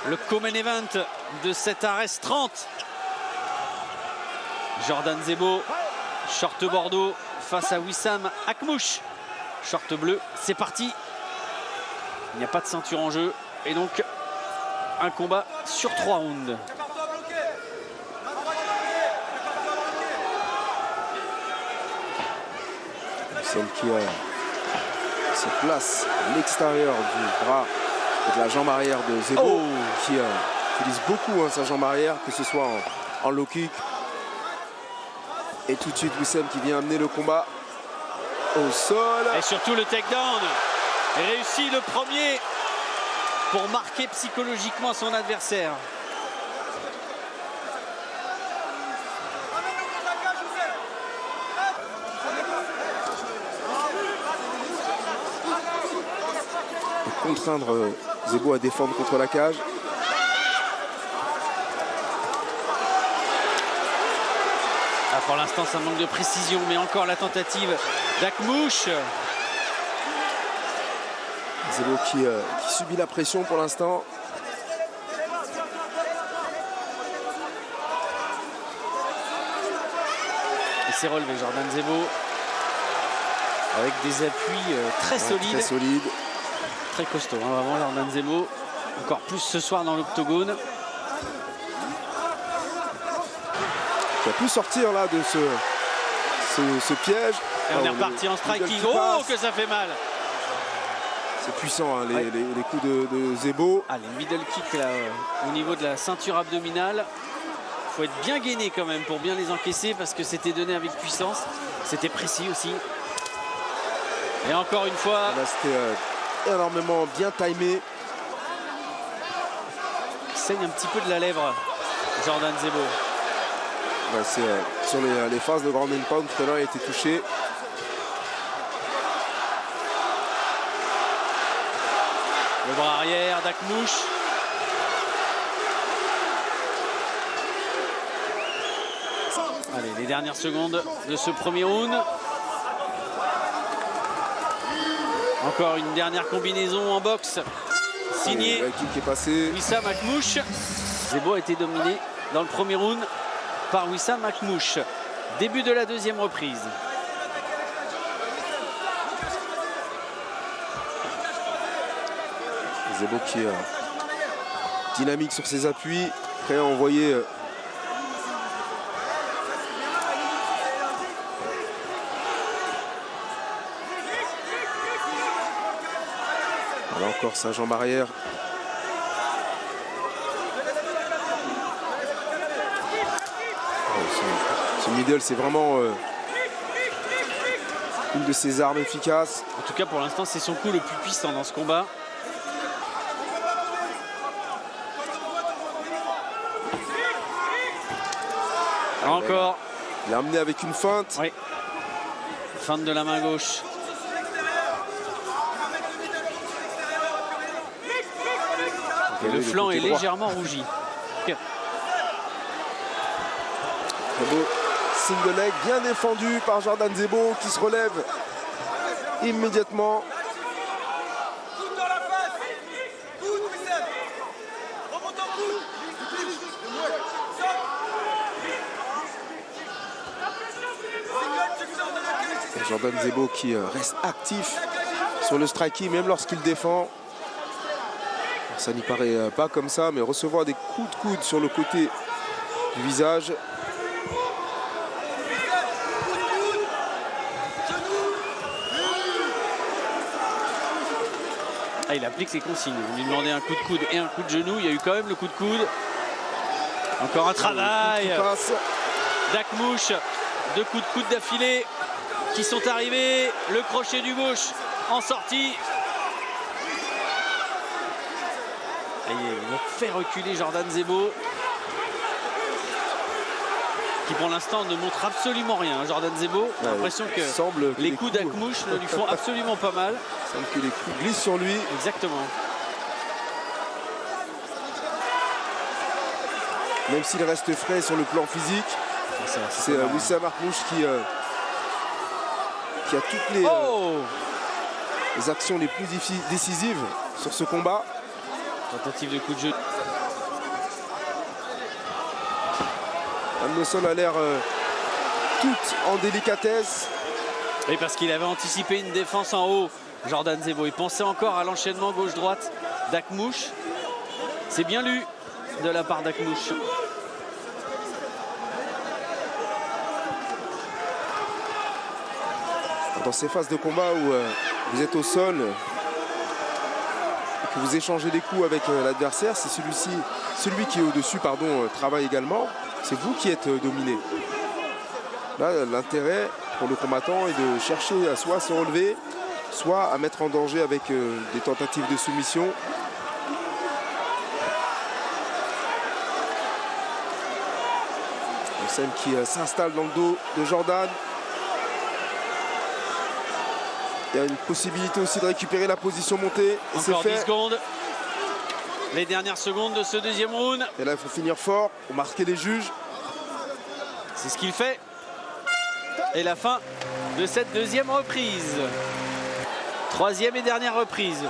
Le co-main event de cet Ares 30. Jordan Zebo, short bordeaux face à Wissam Akhmouch, short bleu. C'est parti. Il n'y a pas de ceinture en jeu et donc un combat sur 3 rounds. Celle qui se place à l'extérieur du bras et de la jambe arrière de Zebo, qui utilise beaucoup sa jambe arrière, que ce soit en low kick. Et tout de suite Wissam qui vient amener le combat au sol. Et surtout le takedown. Réussit le premier pour marquer psychologiquement son adversaire. Et contraindre Zebo à défendre contre la cage. Pour l'instant, ça manque de précision, mais encore la tentative d'Akhmouch. Zebo qui subit la pression pour l'instant. Il s'est relevé, Jordan Zebo, avec des appuis très solides. Très solide. Très costaud, hein, vraiment, Jordan Zebo. Encore plus ce soir dans l'octogone. Qui a pu sortir là de ce piège. Et on est reparti en striking. Oh, que ça fait mal! C'est puissant, hein, les coups de Zebo. Ah, les middle kicks là, au niveau de la ceinture abdominale. Il faut être bien gainé quand même pour bien les encaisser parce que c'était donné avec puissance. C'était précis aussi. Et encore une fois. Là, c'était énormément bien timé. Il saigne un petit peu de la lèvre, Jordan Zebo. Sur les phases de ground and pound, tout à l'heure, il a été touché. Le bras arrière d'Akhmouch. Allez, les dernières secondes de ce premier round. Encore une dernière combinaison en boxe. Signé Wissam Akhmouch. Zebo a été dominé dans le premier round par Wissam Akhmouch. Début de la deuxième reprise. Zebo qui est dynamique sur ses appuis, prêt à envoyer voilà encore sa jambe arrière. Ce middle, c'est vraiment une de ses armes efficaces. En tout cas, pour l'instant, c'est son coup le plus puissant dans ce combat. Encore. Il l'a amené avec une feinte. Oui. Feinte de la main gauche. Et le flanc est légèrement rougi. Très beau single leg, bien défendu par Jordan Zebo qui se relève immédiatement. Jordan Zebo qui reste actif sur le striking même lorsqu'il défend. Ça n'y paraît pas comme ça, mais recevoir des coups de coude sur le côté du visage. Ah, il applique les consignes. On lui demandait un coup de coude et un coup de genou. Il y a eu quand même le coup de coude. Encore un travail d'Akhmouch. 2 coups de coude d'affilée qui sont arrivés. Le crochet du gauche en sortie. Ils vont faire reculer Jordan Zebo, qui pour l'instant ne montre absolument rien. Jordan Zebo, j'ai l'impression que les coups d'Akhmouch ne lui font absolument pas mal. Il semble que les coups glissent sur lui. Exactement. Même s'il reste frais sur le plan physique, c'est Wissam Akhmouch qui a toutes les les actions les plus décisives sur ce combat. Tentative de coup de jeu. Anne Le Sol a l'air toute en délicatesse. Et parce qu'il avait anticipé une défense en haut, Jordan Zebo. Il pensait encore à l'enchaînement gauche-droite d'Akmouche. C'est bien lu de la part d'Akmouche. Dans ces phases de combat où vous êtes au sol et que vous échangez des coups avec l'adversaire, c'est celui qui est au-dessus travaille également. C'est vous qui êtes dominé. Là, l'intérêt pour le combattant est de chercher à soit se relever, soit à mettre en danger avec des tentatives de soumission. Celle qui s'installe dans le dos de Jordan. Il y a une possibilité aussi de récupérer la position montée. Encore 10 secondes. Les dernières secondes de ce deuxième round. Et là, il faut finir fort pour marquer les juges. C'est ce qu'il fait. Et la fin de cette deuxième reprise. Troisième et dernière reprise.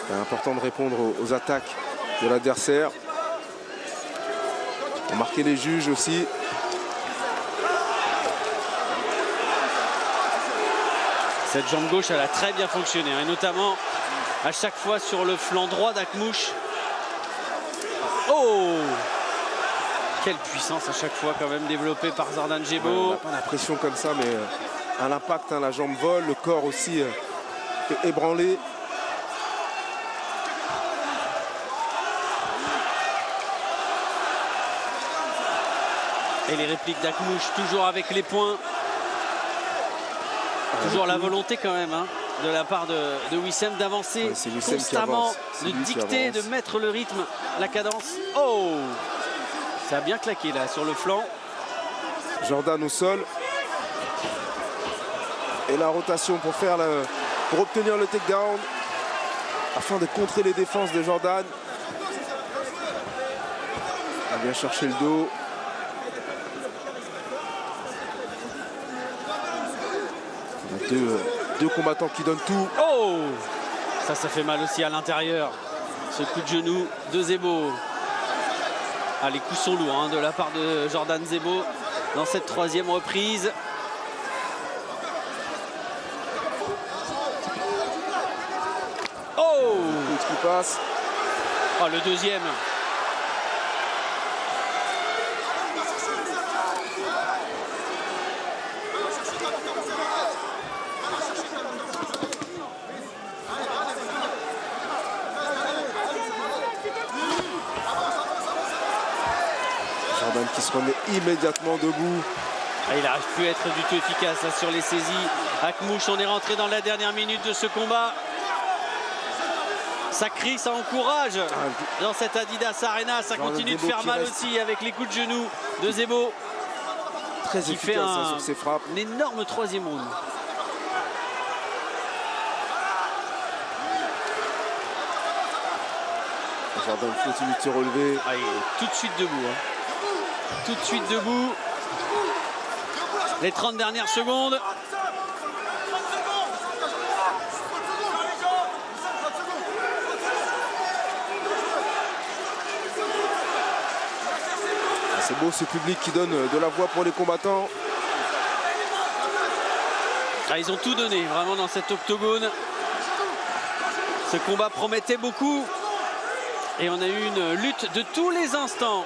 C'est important de répondre aux attaques de l'adversaire. Marquer les juges aussi. Cette jambe gauche, elle a très bien fonctionné, et notamment à chaque fois sur le flanc droit d'Akmouche. Oh! Quelle puissance à chaque fois quand même développée par Jordan Zebo. On n'a pas la pression comme ça, mais à l'impact, la jambe vole, le corps aussi est ébranlé. Et les répliques d'Akmouche, toujours avec les points. Toujours la volonté quand même de la part de Wissem d'avancer constamment, de dicter, de mettre le rythme, la cadence. Oh! Ça a bien claqué là sur le flanc. Jordan au sol. Et la rotation pour obtenir le takedown afin de contrer les défenses de Jordan. Il a bien cherché le dos. Deux combattants qui donnent tout. Oh! Ça fait mal aussi à l'intérieur. Ce coup de genou de Zebo. Ah, les coups sont lourds de la part de Jordan Zebo dans cette troisième reprise. Oh! Qui passe. Oh, le deuxième. Jordan qui se remet immédiatement debout. Il n'arrive plus à être du tout efficace sur les saisies. Akmouche, on est rentré dans la dernière minute de ce combat. Ça crie, ça encourage dans cette Adidas Arena. Ça continue de faire mal aussi avec les coups de genoux de Zebo. Très qui efficace fait sur ses frappes. Un énorme troisième round. Jordan continue de se relever. Il est tout de suite debout. Tout de suite debout. Les 30 dernières secondes. C'est beau ce public qui donne de la voix pour les combattants. Ils ont tout donné vraiment dans cet octogone. Ce combat promettait beaucoup. Et on a eu une lutte de tous les instants.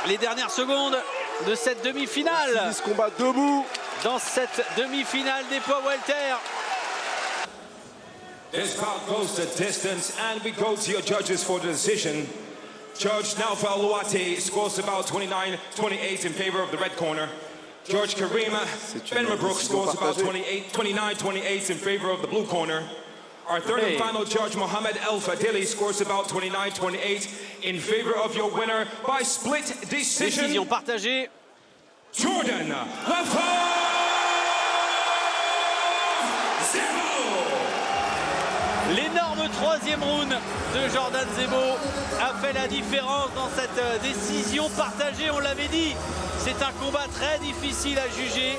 Les dernières secondes de cette demi-finale. Ce combat debout. Dans cette demi-finale des poids welter. This bout goes the distance, and we go to your judges for the decision. Judge Naufal Luati scores about 29-28 in favor of the red corner. Judge Karima Benmabrook scores about 29-28 in favor of the blue corner. Our third and final judge, Mohamed El Fadili, scores about 29-28 in favor of your winner by split decision. Décision partagée. Jordan Lafave Zebo. L'énorme troisième round de Jordan Zebo a fait la différence dans cette décision partagée. On l'avait dit, c'est un combat très difficile à juger.